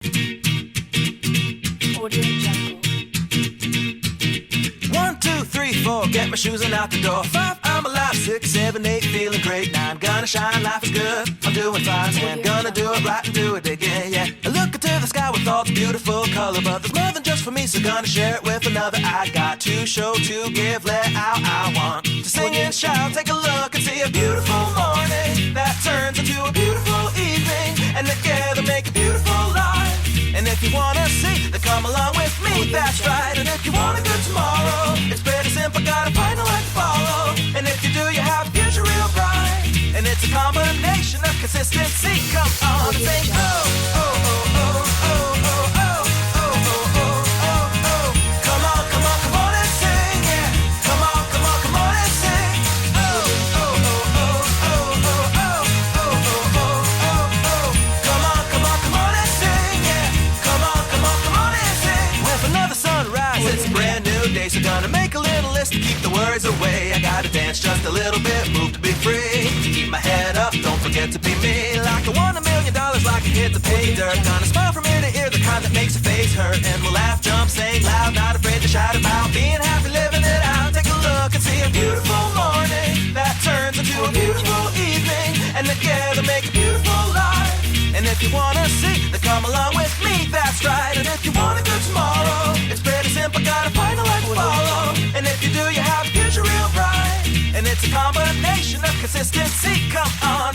1, 2, 3, 4, get my shoes and out the door. 5, I'm alive. 6, 7, 8, feeling great. 9, gonna shine, life is good. I'm doing fine. 10, gonna do it right and do it again, yeah. I look into the sky with all its beautiful color, but there's more than just for me, so gonna share it with another. I got to show, to give, let out. I want to sing and shout. Take a look and see a beautiful morning that turns into a beautiful evening, and together make a beautiful life. And if you wanna see, then come along with me, that's right. And if you want a good tomorrow, it's pretty simple, gotta find a light to follow. And if you do, you have a future real bright. And it's a combination of consistency. Come on and sing, oh, oh, oh, oh, oh, oh, oh, oh, oh, oh, oh. Come on, come on, come on and sing, yeah. Come on, come on, come on and sing. Oh, oh, oh, oh, oh, oh, oh, oh, oh, oh, oh, oh. Come on, come on, come on and sing, yeah. Come on, come on, come on and sing. With another sunrise, it's a brand new day, so gonna make a little list to keep the worries away. I gotta dance just a little bit, move to be free. Keep my head up, don't forget to be me. Like I won $1 million, like a kid to pay dirt. Gonna smile from ear to ear, the kind that makes your face hurt. And we'll laugh, jump, sing loud, not afraid to shout about being happy, living it out. Take a look and see a beautiful morning that turns into a beautiful evening, and together make a beautiful life. And if you wanna see, then come along with me, that's right. And if you want a good tomorrow, it's pretty simple, gotta find a light to follow. And if you do, you have a future real bright. And it's a combination of consistency. Come on.